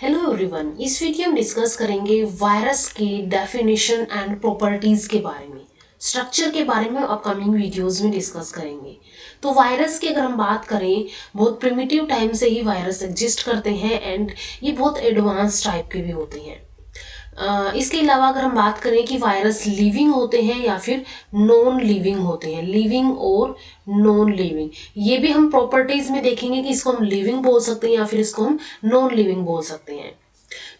Hello everyone, इस video में discuss करेंगे वायरस की डेफिनेशन एंड प्रॉपर्टीज के बारे में। स्ट्रक्चर के बारे में अपकमिंग वीडियोस में डिस्कस करेंगे। तो वायरस की अगर हम बात करें, बहुत प्रिमिटिव टाइम से ही वायरस एग्जिस्ट करते हैं एंड ये बहुत एडवांस टाइप के भी होते हैं। इसके अलावा अगर हम बात करें कि वायरस लिविंग होते हैं या फिर नॉन लिविंग होते हैं, लिविंग और नॉन लिविंग, ये भी हम प्रॉपर्टीज में देखेंगे कि इसको हम लिविंग बोल सकते हैं या फिर इसको हम नॉन लिविंग बोल सकते हैं।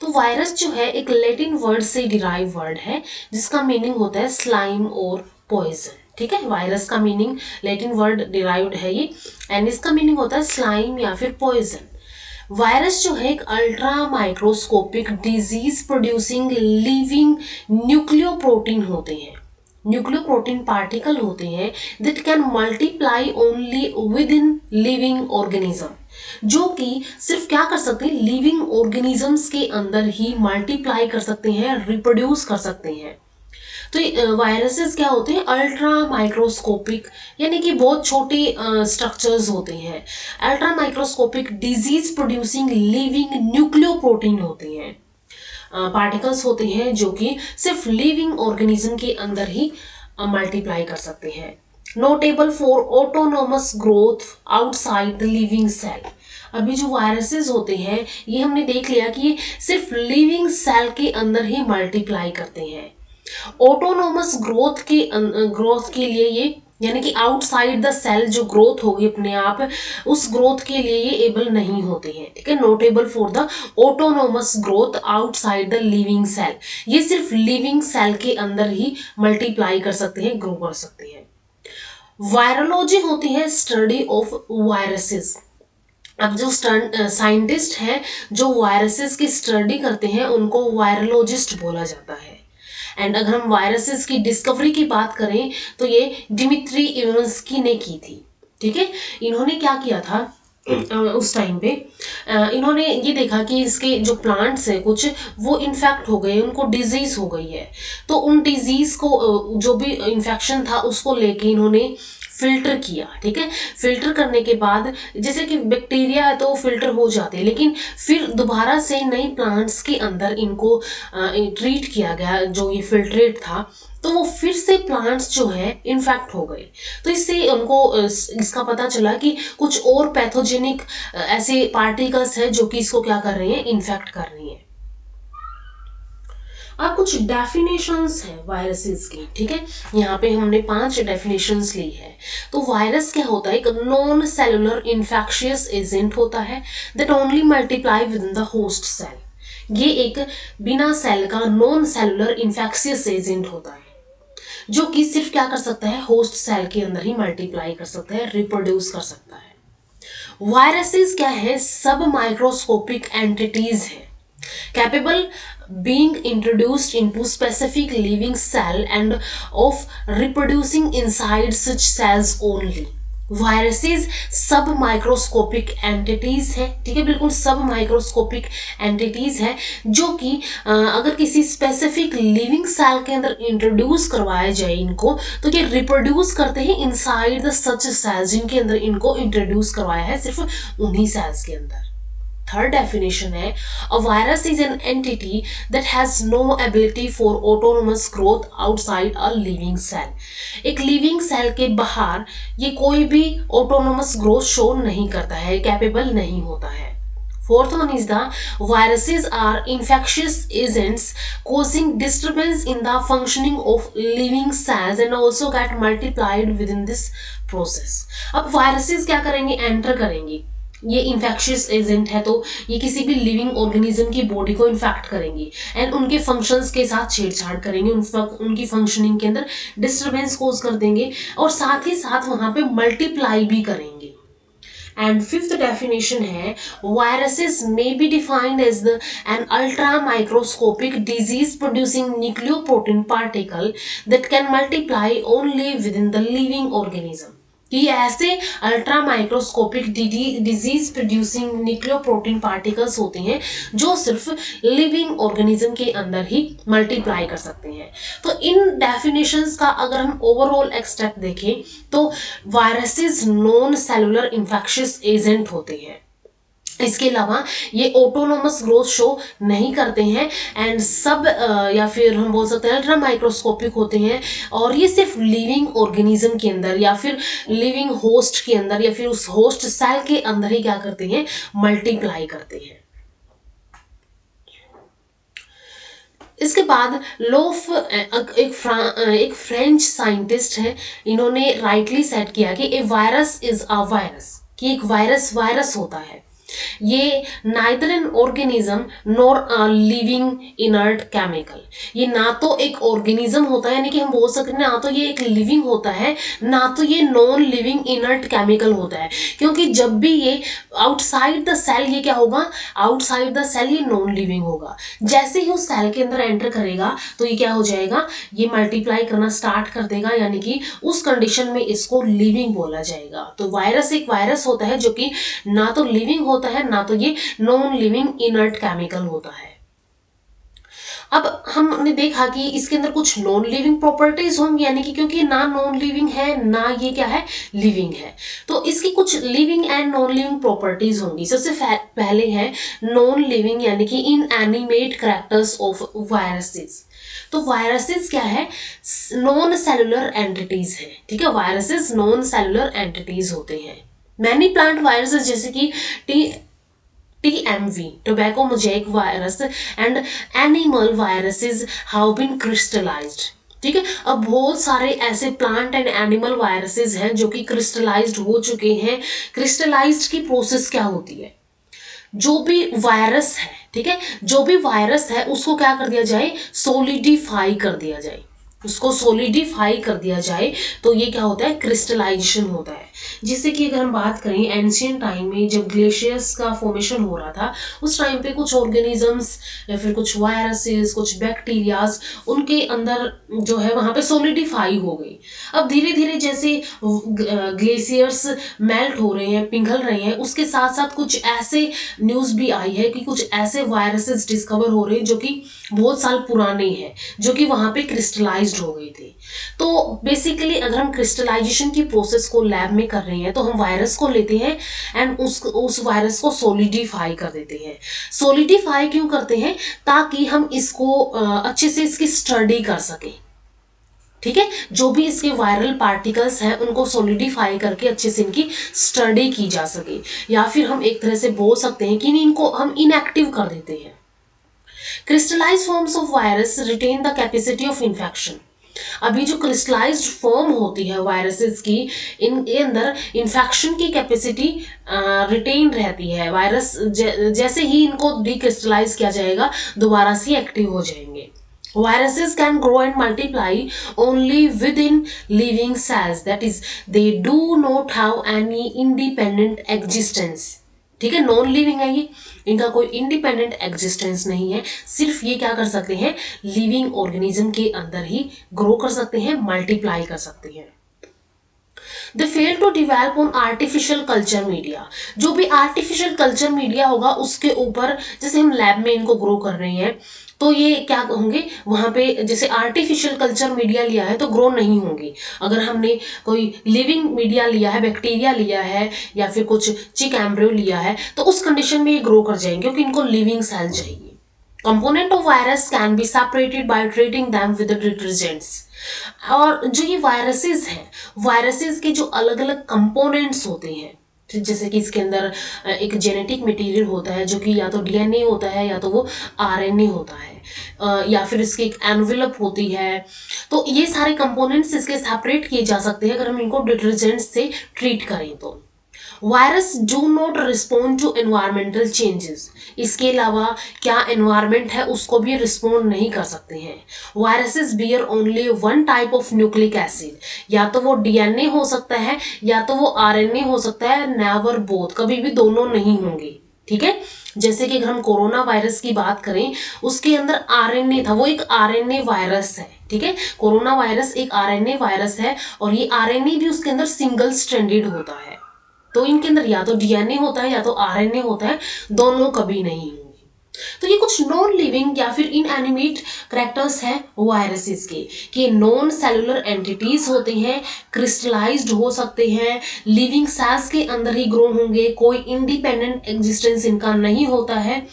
तो वायरस जो है एक लैटिन वर्ड से डिराइव वर्ड है जिसका मीनिंग होता है स्लाइम और पॉइजन। ठीक है, वायरस का मीनिंग लैटिन वर्ड डिराइव्ड है ये, एंड इसका मीनिंग होता है स्लाइम या फिर पॉइजन। वायरस जो है एक ultra microscopic disease producing living nucleoprotein होते हैं, न्यूक्लियोप्रोटीन पार्टिकल होते हैं that can multiply only with in living organism, जो कि सिर्फ क्या कर सकते हैं, लिविंग ऑर्गेनिजम्स के अंदर ही मल्टीप्लाई कर सकते हैं, रिप्रोड्यूस कर सकते हैं। तो वायरसेस क्या होते हैं, अल्ट्रा माइक्रोस्कोपिक, यानी कि बहुत छोटे स्ट्रक्चर्स होते हैं। Ultra microscopic disease producing living nucleoprotein होते हैं, पार्टिकल्स होते हैं जो कि सिर्फ लिविंग ऑर्गेनिज्म के अंदर ही मल्टीप्लाई कर सकते हैं। Notable for autonomous growth outside the living cell. अभी जो वायरसेस होते हैं ये हमने देख लिया कि ये सिर्फ लिविंग सेल के अंदर ही मल्टीप्लाई करते हैं। ऑटोनोमस ग्रोथ के लिए ये, यानी कि आउटसाइड द सेल जो ग्रोथ होगी अपने आप, उस ग्रोथ के लिए ये एबल नहीं होते हैं। ठीक है, notable for the autonomous growth outside the living cell, ये सिर्फ लिविंग सेल के अंदर ही मल्टीप्लाई कर सकते हैं, ग्रो कर सकते हैं। वायरोलॉजी होती है स्टडी ऑफ वायरसेस। अब जो साइंटिस्ट हैं जो वायरसेस की स्टडी करते हैं उनको वायरोलॉजिस्ट बोला जाता है। एंड अगर हम वायरसेस की डिस्कवरी की बात करें तो ये डिमित्री इवांस्की ने की थी। ठीक है, इन्होंने क्या किया था उस टाइम पे, इन्होंने ये देखा कि इसके जो प्लांट्स हैं कुछ वो इन्फेक्ट हो गए, उनको डिजीज हो गई है। तो उन डिजीज को, जो भी इन्फेक्शन था उसको लेके इन्होंने फिल्टर किया। ठीक है, फिल्टर करने के बाद जैसे कि बैक्टीरिया है तो फिल्टर हो जाते हैं, लेकिन फिर दोबारा से नई प्लांट्स के अंदर इनको ट्रीट किया गया, जो ये फिल्ट्रेट था, तो वो फिर से प्लांट्स जो है इन्फेक्ट हो गए। तो इससे उनको इसका पता चला कि कुछ और पैथोजेनिक ऐसे पार्टिकल्स हैं जो कि इसको क्या कर रहे हैं, इन्फेक्ट कर रही हैं। अब कुछ डेफिनेशंस है वायरसेस की। ठीक है, यहाँ पे हमने 5 डेफिनेशंस ली है। तो वायरस क्या होता है, एक नॉन सेलुलर इन्फेक्शियस एजेंट होता है that only multiply within the host cell. ये एक बिना सेल का नॉन सेलुलर इन्फेक्शियस एजेंट होता है जो कि सिर्फ क्या कर सकता है, होस्ट सेल के अंदर ही मल्टीप्लाई कर सकता है, रिप्रोड्यूस कर सकता है। वायरसेस क्या है, सब माइक्रोस्कोपिक एंटिटीज है, capable being introduced into specific living cell and of reproducing inside such cells only। Viruses सब माइक्रोस्कोपिक एंटिटीज है। ठीक है, बिल्कुल सब माइक्रोस्कोपिक एंटिटीज है जो कि अगर किसी स्पेसिफिक लिविंग सेल के अंदर इंट्रोड्यूस करवाया जाए इनको, तो ये रिप्रोड्यूस करते हैं इनसाइड द सच सेल्स, जिनके अंदर इनको इंट्रोड्यूस करवाया है सिर्फ उन्हीं सेल्स के अंदर। थर्ड डेफिनेशन है, a virus is an entity that has no ability for autonomous growth outside a living cell. एक लिविंग सेल के बाहर ये कोई भी ऑटोनोमस ग्रोथ शो नहीं करता है, कैपेबल नहीं होता है। Fourth one is the viruses are infectious agents causing disturbance in the functioning of living cells and also get multiplied within this process। अब viruses क्या करेंगे, एंटर करेंगे, ये इन्फेक्शियस एजेंट है तो ये किसी भी लिविंग ऑर्गेनिज्म की बॉडी को इन्फेक्ट करेंगी एंड उनके फंक्शंस के साथ छेड़छाड़ करेंगे, उनकी फंक्शनिंग के अंदर डिस्टरबेंस कोज कर देंगे और साथ ही साथ वहां पे मल्टीप्लाई भी करेंगे। एंड फिफ्थ डेफिनेशन है, viruses may be defined as the an ultra microscopic disease producing nucleoprotein particle that can multiply only within the living organism. कि ऐसे ultra microscopic disease producing nucleoprotein particles होते हैं जो सिर्फ living organism के अंदर ही multiply कर सकते हैं। तो इन डेफिनेशंस का अगर हम ओवरऑल एक्सट्रैक्ट देखें तो viruses non cellular infectious agent होते हैं इसके अलावा ये ऑटोनोमस ग्रोथ शो नहीं करते हैं एंड सब या फिर हम बोल सकते हैं अल्ट्रा माइक्रोस्कोपिक होते हैं, और ये सिर्फ लिविंग ऑर्गेनिज्म के अंदर या फिर लिविंग होस्ट के अंदर या फिर उस होस्ट सेल के अंदर ही क्या करते हैं, मल्टीप्लाई करते हैं। इसके बाद लोफ एक फ्रेंच साइंटिस्ट है, इन्होंने राइटली सेट किया कि ए वायरस इज अ वायरस, कि एक वायरस वायरस होता है। ये neither an organism nor a living inert chemical, ये ना तो एक ऑर्गेनिज्म होता है, यानी कि हम बोल सकते हैं ना तो ये एक लिविंग होता है, ना तो ये नॉन लिविंग इनर्ट केमिकल होता है, क्योंकि जब भी ये आउटसाइड द सेल ये क्या होगा, आउटसाइड द सेल ये नॉन लिविंग होगा। जैसे ही उस सेल के अंदर एंटर करेगा तो ये क्या हो जाएगा, ये मल्टीप्लाई करना स्टार्ट कर देगा, यानी कि उस कंडीशन में इसको लिविंग बोला जाएगा। तो वायरस एक वायरस होता है जो कि ना तो लिविंग होता है, ना तो ये नॉन लिविंग इनर्ट केमिकल होता है। अब हमने देखा कि इसके अंदर कुछ नॉन लिविंग प्रॉपर्टीज होंगी, यानी कि क्योंकि ना नॉन लिविंग है ना ये क्या है, लिविंग है, तो इसकी कुछ living and non living properties होंगी। सबसे पहले है नॉन लिविंग, यानी कि इनएनिमेट कैरेक्टर्स ऑफ वायरसेस। तो वायरसेस क्या है, नॉन सेलुलर एंटिटीज है, ठीक है, वायरसेस नॉन सेलुलर एंटिटीज होते हैं। मैनी प्लांट वायरसेस जैसे कि TMV, tobacco mosaic virus and animal viruses have been crystallized, ठीक है। अब बहुत सारे ऐसे प्लांट एंड एनिमल वायरसेस हैं जो कि क्रिस्टलाइज्ड हो चुके हैं। क्रिस्टलाइज्ड की प्रोसेस क्या होती है, जो भी वायरस है, ठीक है, जो भी वायरस है उसको क्या कर दिया जाए, सोलिडिफाई कर दिया जाए, उसको सोलिडिफाई कर दिया जाए, तो ये क्या होता है, क्रिस्टलाइजेशन होता है। जिससे कि अगर हम बात करें एंशियंट टाइम में जब ग्लेशियर्स का फॉर्मेशन हो रहा था, उस टाइम पे कुछ ऑर्गेनिजम्स या फिर कुछ वायरसेस, कुछ बैक्टीरियाज उनके अंदर जो है वहां पे सोलिडिफाई हो गई। अब धीरे धीरे जैसे ग्लेशियर्स मेल्ट हो रहे हैं, पिघल रहे हैं, उसके साथ साथ कुछ ऐसे न्यूज भी आई है कि कुछ ऐसे वायरसेस डिस्कवर हो रहे हैं जो कि बहुत साल पुराने हैं, जो कि वहां पे क्रिस्टलाइज्ड हो गए थे। तो बेसिकली अगर हम क्रिस्टलाइजेशन की प्रोसेस को लैब में कर रहे हैं तो हम वायरस को लेते हैं एंड उस वायरस को सोलिडिफाई कर देते हैं। सोलिडिफाई क्यों करते हैं, ताकि हम इसको अच्छे से इसकी स्टडी कर सकें, ठीक है, जो भी इसके वायरल पार्टिकल्स हैं उनको सोलिडिफाई करके अच्छे से इनकी स्टडी की जा सके, या फिर हम एक तरह से बोल सकते हैं कि इनको हम इनएक्टिव कर देते हैं। Crystallised forms of virus retain the capacity of infection. अभी जो क्रिस्टलाइज्ड फॉर्म होती है वायरसेस की, इनके अंदर इन्फेक्शन की कैपेसिटी रिटेन रहती है। वायरस जैसे ही इनको डिक्रिस्टलाइज किया जाएगा दोबारा से एक्टिव हो जाएंगे। Viruses can grow and multiply only within living cells, that is they do not have any independent existence, ठीक है, नॉन लिविंग है ये, इनका कोई इंडिपेंडेंट एग्जिस्टेंस नहीं है, सिर्फ ये क्या कर सकते हैं, लिविंग ऑर्गेनिज्म के अंदर ही ग्रो कर सकते हैं, मल्टीप्लाई कर सकते हैं। They fail to develop on artificial culture media. जो भी आर्टिफिशियल कल्चर मीडिया होगा उसके ऊपर, जैसे हम लैब में इनको ग्रो कर रहे हैं तो ये क्या होंगे, वहां पे जैसे आर्टिफिशियल कल्चर मीडिया लिया है तो ग्रो नहीं होंगे। अगर हमने कोई लिविंग मीडिया लिया है, बैक्टीरिया लिया है या फिर कुछ चिक एम्ब्रियो लिया है, तो उस कंडीशन में ये ग्रो कर जाएंगे क्योंकि इनको लिविंग सेल चाहिए। Component of virus can be separated by treating them with detergents. और जो ये वायरसेस हैं, वायरसेस के जो अलग अलग कंपोनेंट्स होते हैं, जैसे कि इसके अंदर एक जेनेटिक मटेरियल होता है जो कि या तो DNA होता है या तो वो RNA होता है, या फिर इसकी एक एनवेलप होती है। तो ये सारे कंपोनेंट्स इसके सेपरेट किए जा सकते हैं अगर हम इनको डिटर्जेंट से ट्रीट करें तो। Virus do not respond to environmental changes. इसके अलावा क्या एनवायरमेंट है उसको भी रिस्पॉन्ड नहीं कर सकते हैं। Viruses bear only one type of nucleic acid, या तो वो DNA हो सकता है या तो वो RNA हो सकता है, नेवर बोथ, कभी भी दोनों नहीं होंगे, ठीक है। जैसे कि अगर हम कोरोना वायरस की बात करें, उसके अंदर RNA था, वो एक RNA वायरस है, ठीक है, कोरोना वायरस एक RNA वायरस है और ये RNA भी उसके अंदर सिंगल स्ट्रैंडेड होता है। तो इनके अंदर या तो DNA होता है या तो RNA होता है, दोनों कभी नहीं होंगे। तो ये कुछ नॉन लिविंग या फिर इनएनिमेट करेक्टर्स हैं वायरसेस के, कि नॉन सेलुलर एंटिटीज होते हैं, क्रिस्टलाइज्ड हो सकते हैं, लिविंग सेल्स के अंदर ही ग्रो होंगे, कोई इंडिपेंडेंट एग्जिस्टेंस इनका नहीं होता है,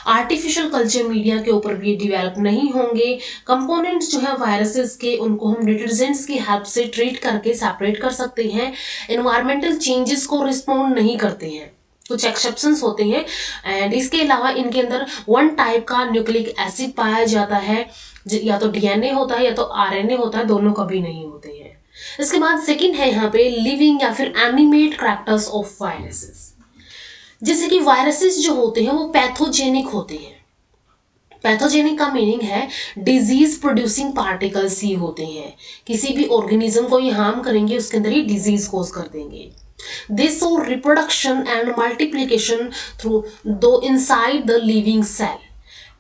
आर्टिफिशियल कल्चर मीडिया के ऊपर भी डेवलप नहीं होंगे, कंपोनेंट्स जो है वायरसेस के उनको हम डिटर्जेंट्स की हेल्प से ट्रीट करके सेपरेट कर सकते हैं, एनवायरमेंटल चेंजेस को रिस्पॉन्ड नहीं करते हैं, कुछ एक्सेप्शंस होते हैं। एंड इसके अलावा इनके अंदर वन टाइप का न्यूक्लिक एसिड पाया जाता है, या तो डीएनए होता है या तो आरएनए होता है, दोनों कभी नहीं होते हैं। इसके बाद सेकंड है यहाँ पे लिविंग या फिर एनिमेट कैरेक्टर्स ऑफ वायरसेस। जैसे कि वायरसेस जो होते हैं वो पैथोजेनिक होते हैं। पैथोजेनिक का मीनिंग है डिजीज प्रोड्यूसिंग पार्टिकल्स ही होते हैं, किसी भी ऑर्गेनिज्म को ये हार्म करेंगे उसके अंदर ही डिजीज कोज कर देंगे। They show reproduction and multiplication through though inside the living cell.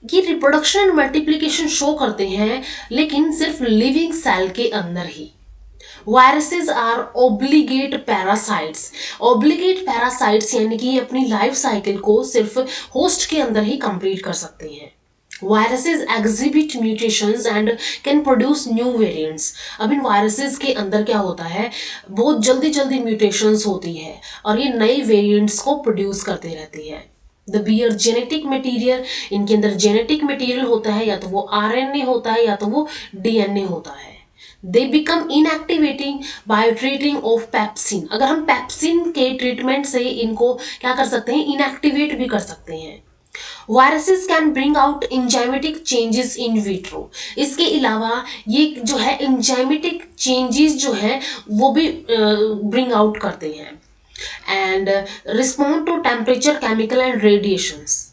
ये रिप्रोडक्शन एंड मल्टीप्लीकेशन शो करते हैं लेकिन सिर्फ लिविंग सेल के अंदर ही। Viruses are obligate parasites. Obligate parasites यानी कि अपनी लाइफ साइकिल को सिर्फ होस्ट के अंदर ही कंप्लीट कर सकते हैं। Viruses exhibit mutations and can produce new variants. अब इन वायरसेस के अंदर क्या होता है, बहुत जल्दी जल्दी म्यूटेशंस होती है और ये नए वेरिएंट्स को प्रोड्यूस करते रहती है। द बियर जेनेटिक मटेरियल, इनके अंदर जेनेटिक मटेरियल होता है, या तो वो आरएनए होता है या तो वो डीएनए होता है। They become inactivating by treating of pepsin. अगर हम पैप्सिन के ट्रीटमेंट से इनको क्या कर सकते हैं, इनएक्टिवेट भी कर सकते हैं। Viruses can bring out enzymatic changes in vitro. इसके अलावा ये जो है इंजाइमेटिक चेंजेस जो है वो भी ब्रिंग आउट करते हैं। And respond to temperature, chemical and radiations.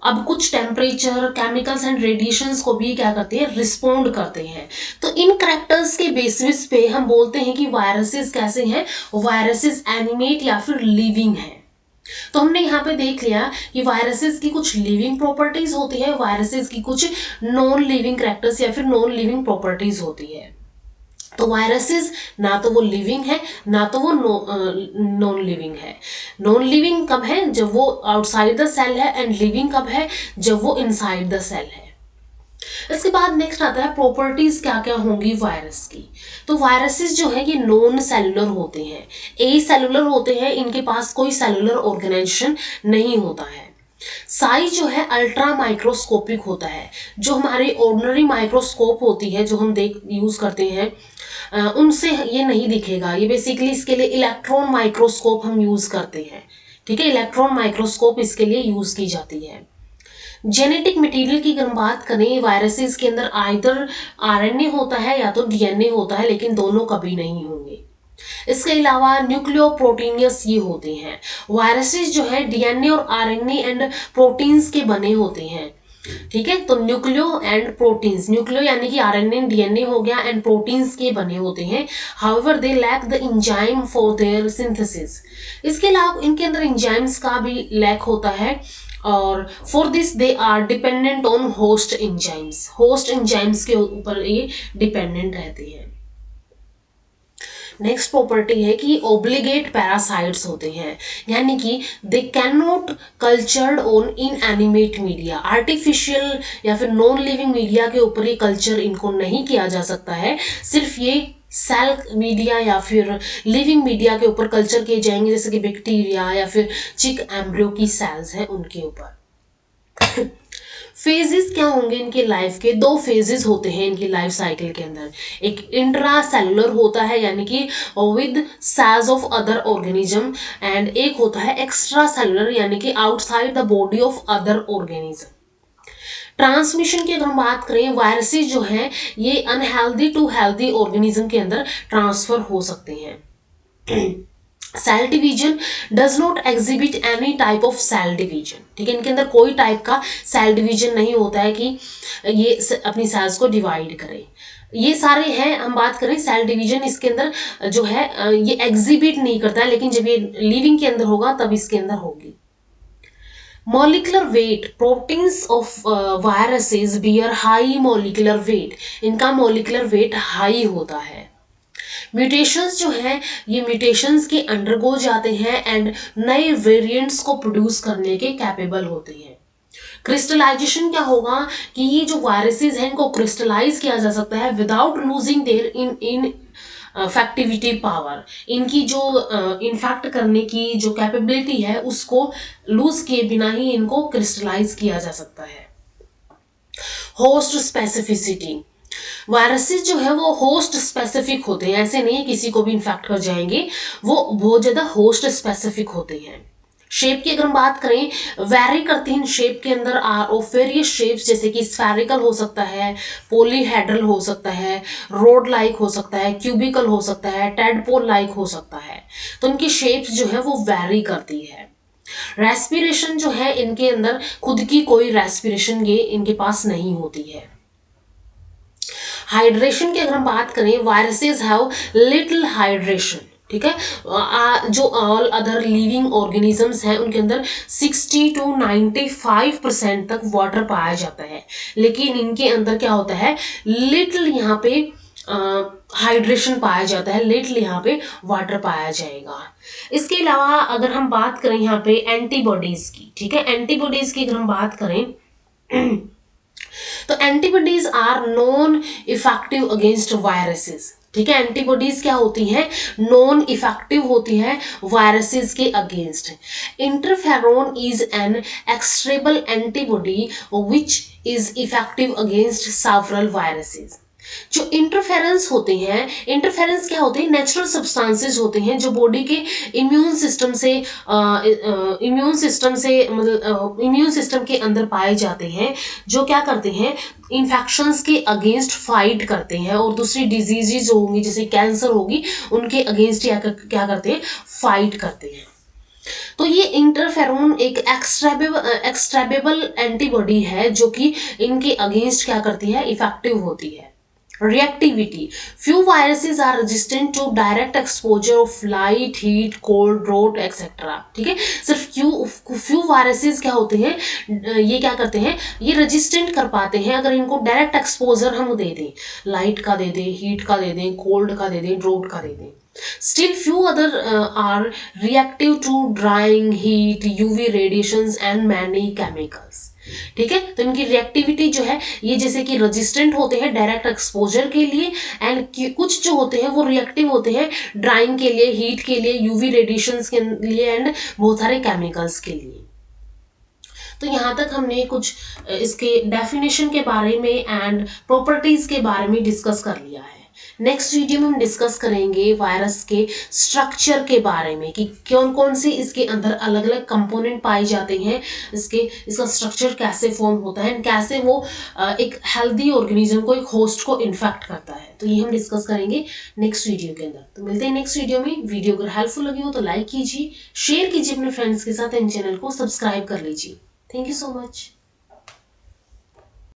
अब कुछ टेम्परेचर, केमिकल्स एंड रेडिएशंस को भी क्या करते हैं, रिस्पॉन्ड करते हैं। तो इन कैरेक्टर्स के बेसिस पे हम बोलते हैं कि वायरसेस कैसे हैं, वायरसेस एनिमेट या फिर लिविंग है। तो हमने यहाँ पे देख लिया कि वायरसेस की कुछ लिविंग प्रॉपर्टीज होती है, वायरसेस की कुछ नॉन लिविंग कैरेक्टर्स या फिर नॉन लिविंग प्रॉपर्टीज होती है। तो वायरसेस ना तो वो लिविंग है ना तो वो नॉन लिविंग है। नॉन लिविंग कब है, जब वो आउटसाइड द सेल है, एंड लिविंग कब है, जब वो इनसाइड द सेल है। इसके बाद नेक्स्ट आता है प्रॉपर्टीज क्या क्या होंगी वायरस की। तो वायरसेस जो है ये नॉन सेलुलर होते हैं, ए सेलुलर होते हैं, इनके पास कोई सेलुलर ऑर्गेनाइजेशन नहीं होता है। साइज जो है अल्ट्रा माइक्रोस्कोपिक होता है। जो हमारी ऑर्डिनरी माइक्रोस्कोप होती है जो हम यूज करते हैं उनसे ये नहीं दिखेगा। ये बेसिकली इसके लिए इलेक्ट्रॉन माइक्रोस्कोप हम यूज करते हैं, ठीक है, इलेक्ट्रॉन माइक्रोस्कोप इसके लिए यूज की जाती है। जेनेटिक मटेरियल की अगर बात करें, वायरसेस के अंदर आइदर आरएनए होता है या तो डीएनए होता है, लेकिन दोनों कभी नहीं होंगे। इसके अलावा न्यूक्लियोप्रोटीनियस ये होते हैं। वायरसेस जो है डीएनए और आरएनए एंड प्रोटीन्स के बने होते हैं, ठीक है। तो न्यूक्लियो एंड प्रोटीन्स, न्यूक्लियो यानी कि आरएनए डीएनए हो गया, एंड प्रोटीन्स के बने होते हैं। However they lack the enzyme for their synthesis. इसके अलावा इनके अंदर एंजाइम्स का भी लैक होता है, और for this they are dependent on host enzymes. Host enzymes के ऊपर ये डिपेंडेंट रहते हैं। नेक्स्ट प्रॉपर्टी है कि ऑब्लिगेट पैरासाइट्स होते हैं, यानी कि they can not cultured on inanimate media. Artificial या फिर नॉन लिविंग मीडिया के ऊपर ये कल्चर इनको नहीं किया जा सकता है। सिर्फ ये सेल मीडिया या फिर लिविंग मीडिया के ऊपर कल्चर किए जाएंगे, जैसे कि बैक्टीरिया या फिर चिक एम्ब्रियो की सेल्स हैं उनके ऊपर। फेजेस क्या होंगे इनके लाइफ के, दो फेजेस होते हैं इनकी लाइफ साइकिल के अंदर। एक इंट्रा सेलुलर होता है यानी कि with cells of other organism, and एक होता है एक्स्ट्रा सेलुलर यानी कि outside the body of other organism. Transmission की अगर हम बात करें, वायरसेस जो हैं ये अनहेल्दी टू हेल्दी ऑर्गेनिज्म के अंदर ट्रांसफर हो सकते हैं। Cell division does not exhibit any type of cell division, ठीक है, इनके अंदर कोई टाइप का सेल डिवीजन नहीं होता है कि ये अपनी सेल्स को डिवाइड करें। ये सारे हैं, हम बात करें सेल डिवीजन, इसके अंदर जो है ये एग्जिबिट नहीं करता है, लेकिन जब ये लिविंग के अंदर होगा तब इसके अंदर होगी। Molecular weight, proteins of viruses bear high molecular weight, इनका मॉलिक्यूलर वेट हाई होता है। म्यूटेशंस जो है ये म्यूटेशंस के अंडरगो जाते हैं एंड नए वेरिएंट्स को प्रोड्यूस करने के कैपेबल होते हैं। क्रिस्टलाइजेशन क्या होगा कि ये जो वायरसेस हैं इनको क्रिस्टलाइज किया जा सकता है without losing their infectivity power. इनकी जो इन्फेक्ट करने की जो कैपेबिलिटी है उसको लूज किए बिना ही इनको क्रिस्टलाइज किया जा सकता है। होस्ट स्पेसिफिसिटी, वायरसेस जो है वो होस्ट स्पेसिफिक होते हैं, ऐसे नहीं किसी को भी इन्फेक्ट कर जाएंगे, वो बहुत ज़्यादा होस्ट स्पेसिफिक होते हैं। शेप की अगर हम बात करें वैरी करती हैं शेप के अंदर वेरियस शेप्स, जैसे कि स्फेरिकल हो सकता है, पॉलीहेड्रल हो सकता है, रोड लाइक हो सकता है, क्यूबिकल हो सकता है, टेडपोल लाइक हो सकता है। तो इनकी शेप्स जो है वो वैरी करती है। रेस्पिरेशन जो है इनके अंदर खुद की कोई रेस्पिरेशन ये इनके पास नहीं होती है। हाइड्रेशन की अगर हम बात करें, वायरसेस हैव लिटिल हाइड्रेशन, ठीक है। जो ऑल अदर लिविंग ऑर्गेनिजम्स हैं उनके अंदर 60 to 95% तक वाटर पाया जाता है, लेकिन इनके अंदर क्या होता है, लिटिल यहाँ पे हाइड्रेशन पाया जाता है, लिटिल यहाँ पे वाटर पाया जाएगा। इसके अलावा अगर हम बात करें यहाँ पे एंटीबॉडीज की, ठीक है, एंटीबॉडीज की अगर हम बात करें तो antibodies are non effective against viruses, ठीक है। एंटीबॉडीज क्या होती हैं, नॉन इफेक्टिव होती है वायरसेस के against. Interferon is an extractable antibody which is effective against several viruses. जो इंटरफेरेंस होते हैं, इंटरफेरेंस क्या होते हैं, नेचुरल सब्सटेंसेस होते हैं जो बॉडी के इम्यून सिस्टम से मतलब इम्यून सिस्टम के अंदर पाए जाते हैं, जो क्या करते हैं, इन्फेक्शंस के अगेंस्ट फाइट करते हैं और दूसरी डिजीजेज होंगी जैसे कैंसर होगी उनके अगेंस्ट क्या करते हैं, फाइट करते हैं। तो ये इंटरफेरोन एक एक्सट्रेबेबल एंटीबॉडी है जो कि इनके अगेंस्ट क्या करती है, इफेक्टिव होती है। Reactivity. Few viruses are resistant to direct exposure of light, heat, cold, drought, etc. ठीक है, सिर्फ few viruses क्या होते हैं, ये क्या करते हैं, ये रेजिस्टेंट कर पाते हैं अगर इनको डायरेक्ट एक्सपोजर हम दे दें, लाइट का दे दें, हीट का दे दें, कोल्ड का दे दें, ड्राउट का दे दें। Still few other are reactive to drying, heat, UV radiations and many chemicals. ठीक है, तो इनकी रिएक्टिविटी जो है ये जैसे कि रेजिस्टेंट होते हैं डायरेक्ट एक्सपोजर के लिए, एंड कुछ जो होते हैं वो रिएक्टिव होते हैं ड्राइंग के लिए, हीट के लिए, यूवी रेडिएशंस के लिए एंड बहुत सारे केमिकल्स के लिए। तो यहाँ तक हमने कुछ इसके डेफिनेशन के बारे में एंड प्रॉपर्टीज के बारे में डिस्कस कर लिया है। नेक्स्ट वीडियो में हम डिस्कस करेंगे वायरस के स्ट्रक्चर के बारे में कि कौन कौन से इसके अंदर अलग अलग कंपोनेंट पाए जाते हैं, इसका स्ट्रक्चर कैसे फॉर्म होता है, कैसे वो एक हेल्दी ऑर्गेनिज्म को, एक होस्ट को इन्फेक्ट करता है। तो ये हम डिस्कस करेंगे नेक्स्ट वीडियो के अंदर। तो मिलते हैं नेक्स्ट वीडियो में। वीडियो अगर हेल्पफुल लगी हो तो लाइक कीजिए, शेयर कीजिए अपने फ्रेंड्स के साथ, इन चैनल को सब्सक्राइब कर लीजिए। Thank you so much.